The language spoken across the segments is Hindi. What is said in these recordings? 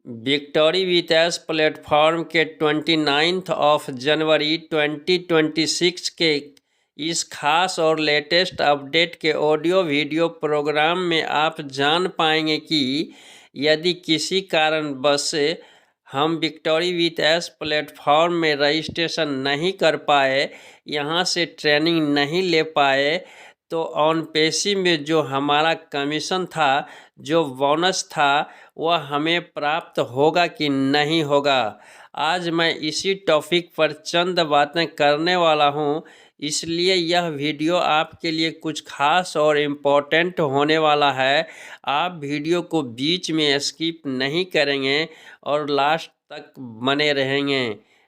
विक्टोरी विथ एस प्लेटफॉर्म के 29 जनवरी 2026 के इस खास और लेटेस्ट अपडेट के ऑडियो वीडियो प्रोग्राम में आप जान पाएंगे कि यदि किसी कारणवश हम विक्टोरी विथ एस प्लेटफॉर्म में रजिस्ट्रेशन नहीं कर पाए, यहाँ से ट्रेनिंग नहीं ले पाए, तो ऑन पेशी में जो हमारा कमीशन था, जो बोनस था, वह हमें प्राप्त होगा कि नहीं होगा। आज मैं इसी टॉपिक पर चंद बातें करने वाला हूँ, इसलिए यह वीडियो आपके लिए कुछ खास और इम्पोर्टेंट होने वाला है। आप वीडियो को बीच में स्किप नहीं करेंगे और लास्ट तक बने रहेंगे।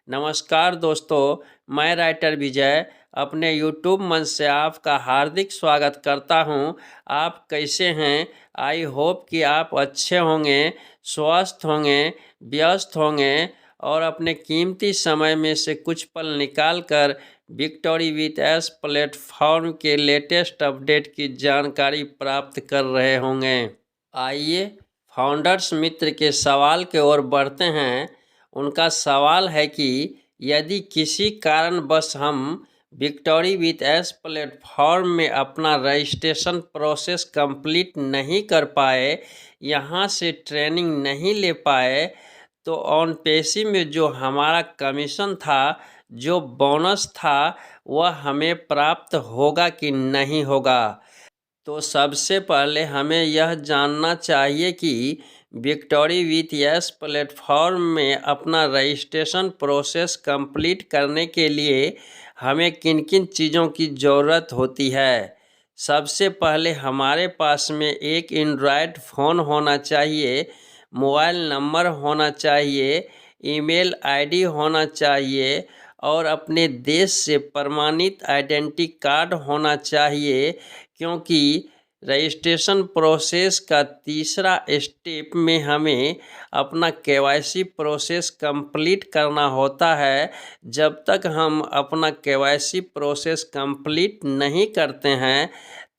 नमस्कार दोस्तों, मैं राइटर विजय अपने यूट्यूब मंच से आपका हार्दिक स्वागत करता हूं। आप कैसे हैं? आई होप कि आप अच्छे होंगे, स्वस्थ होंगे, व्यस्त होंगे और अपने कीमती समय में से कुछ पल निकाल कर विक्टोरी विथ एस प्लेटफॉर्म के लेटेस्ट अपडेट की जानकारी प्राप्त कर रहे होंगे। आइए फाउंडर्स मित्र के सवाल के ओर बढ़ते हैं। उनका सवाल है कि यदि किसी कारणवश हम विक्टोरी विथ एस प्लेटफॉर्म में अपना रजिस्ट्रेशन प्रोसेस कंप्लीट नहीं कर पाए, यहाँ से ट्रेनिंग नहीं ले पाए, तो ऑन पेशी में जो हमारा कमीशन था, जो बोनस था, वह हमें प्राप्त होगा कि नहीं होगा। तो सबसे पहले हमें यह जानना चाहिए कि विक्टोरी विथ एस प्लेटफॉर्म में अपना रजिस्ट्रेशन प्रोसेस कंप्लीट करने के लिए हमें किन किन चीज़ों की ज़रूरत होती है। सबसे पहले हमारे पास में एक एंड्रॉयड फ़ोन होना चाहिए, मोबाइल नंबर होना चाहिए, ईमेल आईडी होना चाहिए और अपने देश से प्रमाणित आइडेंटिटी कार्ड होना चाहिए, क्योंकि रजिस्ट्रेशन प्रोसेस का तीसरा स्टेप में हमें अपना केवाईसी प्रोसेस कंप्लीट करना होता है। जब तक हम अपना केवाईसी प्रोसेस कंप्लीट नहीं करते हैं,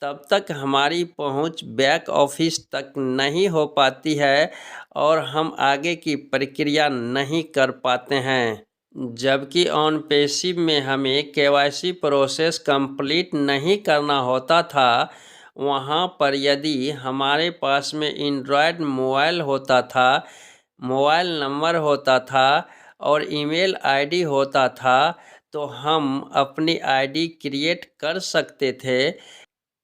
तब तक हमारी पहुंच बैक ऑफिस तक नहीं हो पाती है और हम आगे की प्रक्रिया नहीं कर पाते हैं। जबकि ऑन पेशिव में हमें केवाईसी प्रोसेस कंप्लीट नहीं करना होता था, वहाँ पर यदि हमारे पास में एंड्रॉयड मोबाइल होता था, मोबाइल नंबर होता था और ईमेल आईडी होता था, तो हम अपनी आईडी क्रिएट कर सकते थे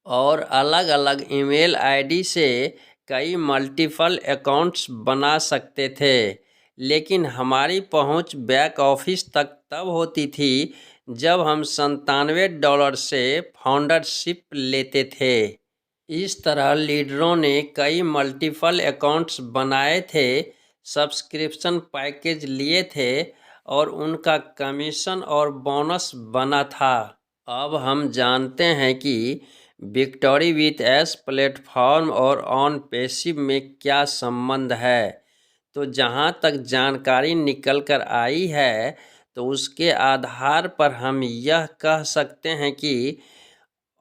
और अलग अलग ईमेल आईडी से कई मल्टीपल अकाउंट्स बना सकते थे। लेकिन हमारी पहुंच बैक ऑफिस तक तब होती थी जब हम $97 से फाउंडरशिप लेते थे। इस तरह लीडरों ने कई मल्टीपल अकाउंट्स बनाए थे, सब्सक्रिप्शन पैकेज लिए थे और उनका कमीशन और बोनस बना था। अब हम जानते हैं कि विक्टोरी विथ एस प्लेटफॉर्म और ऑन पेशिव में क्या संबंध है। तो जहां तक जानकारी निकल कर आई है, तो उसके आधार पर हम यह कह सकते हैं कि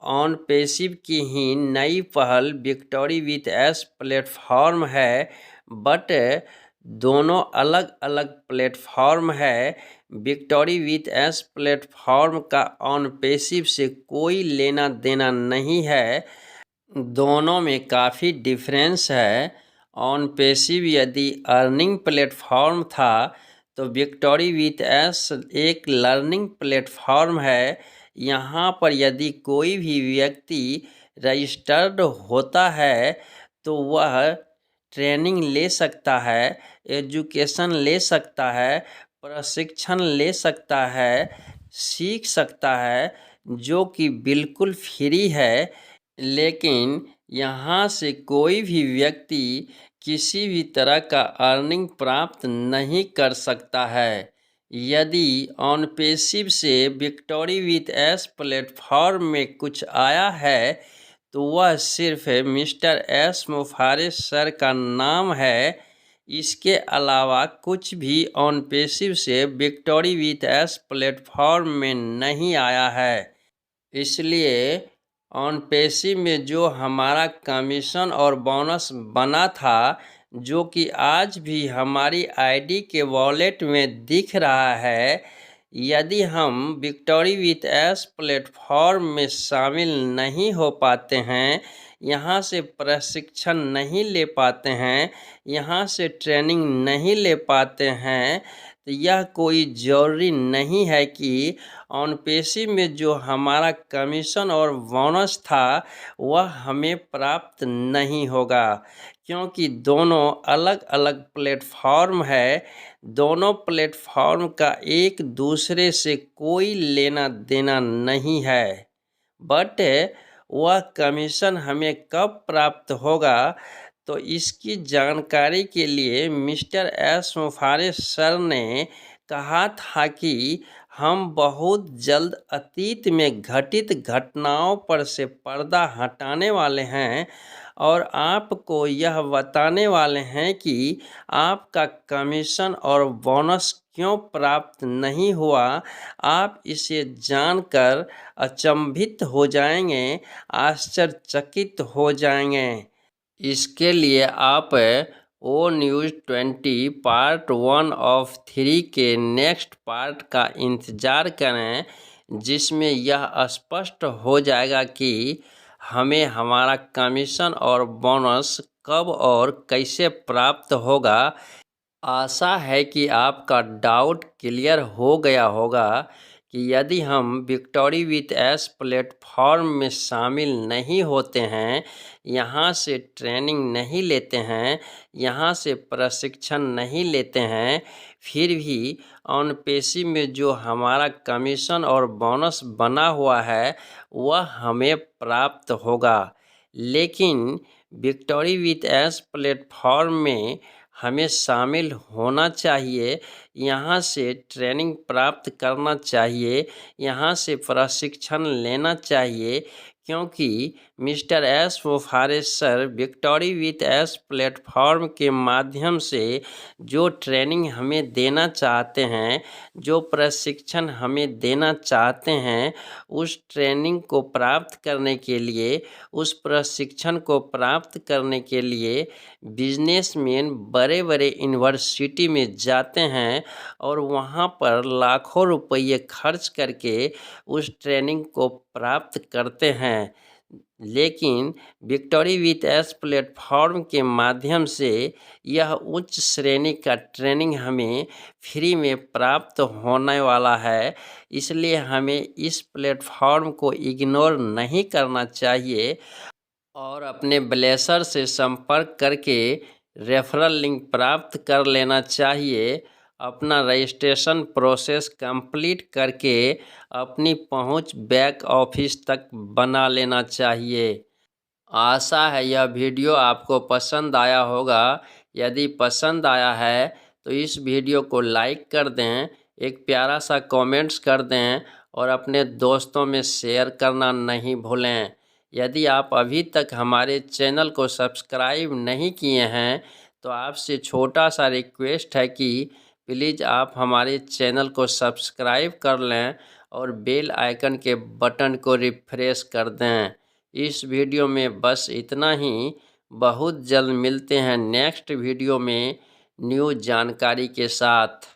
ऑन पेशिव की ही नई पहल विक्टोरी विथ एस प्लेटफॉर्म है, बट दोनों अलग अलग प्लेटफॉर्म है। विक्टोरी विथ एस प्लेटफॉर्म का ऑन पेशिव से कोई लेना देना नहीं है, दोनों में काफ़ी डिफरेंस है। ऑन पेशिव यदि अर्निंग प्लेटफॉर्म था, तो विक्टोरी विथ एस एक लर्निंग प्लेटफॉर्म है। यहाँ पर यदि कोई भी व्यक्ति रजिस्टर्ड होता है, तो वह ट्रेनिंग ले सकता है, एजुकेशन ले सकता है, प्रशिक्षण ले सकता है, सीख सकता है, जो कि बिल्कुल फ्री है। लेकिन यहाँ से कोई भी व्यक्ति किसी भी तरह का अर्निंग प्राप्त नहीं कर सकता है। यदि ऑन पेशिव से विक्टोरी विथ एस प्लेटफॉर्म में कुछ आया है, तो वह सिर्फ मिस्टर एस मुफारिस सर का नाम है। इसके अलावा कुछ भी ऑन पेशिव से विक्टोरी विथ एस प्लेटफॉर्म में नहीं आया है। इसलिए ऑन पेशिव में जो हमारा कमीशन और बोनस बना था, जो कि आज भी हमारी आईडी के वॉलेट में दिख रहा है। यदि हम विक्टोरी विथ एस प्लेटफॉर्म में शामिल नहीं हो पाते हैं, यहाँ से प्रशिक्षण नहीं ले पाते हैं, यहाँ से ट्रेनिंग नहीं ले पाते हैं, तो यह कोई ज़रूरी नहीं है कि ऑनपेसी में जो हमारा कमीशन और बोनस था वह हमें प्राप्त नहीं होगा, क्योंकि दोनों अलग अलग प्लेटफॉर्म है। दोनों प्लेटफॉर्म का एक दूसरे से कोई लेना देना नहीं है। बट वह कमीशन हमें कब प्राप्त होगा, तो इसकी जानकारी के लिए मिस्टर एस मुफारे सर ने कहा था कि हम बहुत जल्द अतीत में घटित घटनाओं पर से पर्दा हटाने वाले हैं और आपको यह बताने वाले हैं कि आपका कमीशन और बोनस क्यों प्राप्त नहीं हुआ। आप इसे जानकर अचंभित हो जाएंगे, आश्चर्यचकित हो जाएंगे। इसके लिए आप ओ न्यूज़ 20 पार्ट 1 ऑफ 3 के नेक्स्ट पार्ट का इंतज़ार करें, जिसमें यह स्पष्ट हो जाएगा कि हमें हमारा कमीशन और बोनस कब और कैसे प्राप्त होगा। आशा है कि आपका डाउट क्लियर हो गया होगा कि यदि हम विक्टोरी विथ एस प्लेटफॉर्म में शामिल नहीं होते हैं, यहाँ से ट्रेनिंग नहीं लेते हैं, यहाँ से प्रशिक्षण नहीं लेते हैं, फिर भी ऑनपेसी में जो हमारा कमीशन और बोनस बना हुआ है वह हमें प्राप्त होगा। लेकिन विक्टोरी विथ एस प्लेटफॉर्म में हमें शामिल होना चाहिए, यहाँ से ट्रेनिंग प्राप्त करना चाहिए, यहाँ से प्रशिक्षण लेना चाहिए, क्योंकि mister S मुफारे sir victory with S platform के माध्यम से जो ट्रेनिंग हमें देना चाहते हैं, जो प्रशिक्षण हमें देना चाहते हैं, उस ट्रेनिंग को प्राप्त करने के लिए, उस प्रशिक्षण को प्राप्त करने के लिए बिजनेसमैन बड़े बड़े यूनिवर्सिटी में जाते हैं और वहाँ पर लाखों रुपये खर्च करके उस ट्रेनिंग को प्राप्त करते हैं। लेकिन विक्टोरी विथ एस प्लेटफॉर्म के माध्यम से यह उच्च श्रेणी का ट्रेनिंग हमें फ्री में प्राप्त होने वाला है। इसलिए हमें इस प्लेटफॉर्म को इग्नोर नहीं करना चाहिए और अपने ब्लेसर से संपर्क करके रेफरल लिंक प्राप्त कर लेना चाहिए। अपना रजिस्ट्रेशन प्रोसेस कंप्लीट करके अपनी पहुंच बैक ऑफिस तक बना लेना चाहिए। आशा है यह वीडियो आपको पसंद आया होगा। यदि पसंद आया है तो इस वीडियो को लाइक कर दें, एक प्यारा सा कमेंट्स कर दें और अपने दोस्तों में शेयर करना नहीं भूलें। यदि आप अभी तक हमारे चैनल को सब्सक्राइब नहीं किए हैं तो आपसे छोटा सा रिक्वेस्ट है कि प्लीज़ आप हमारे चैनल को सब्सक्राइब कर लें और बेल आइकन के बटन को रिफ्रेश कर दें। इस वीडियो में बस इतना ही। बहुत जल्द मिलते हैं नेक्स्ट वीडियो में न्यू जानकारी के साथ।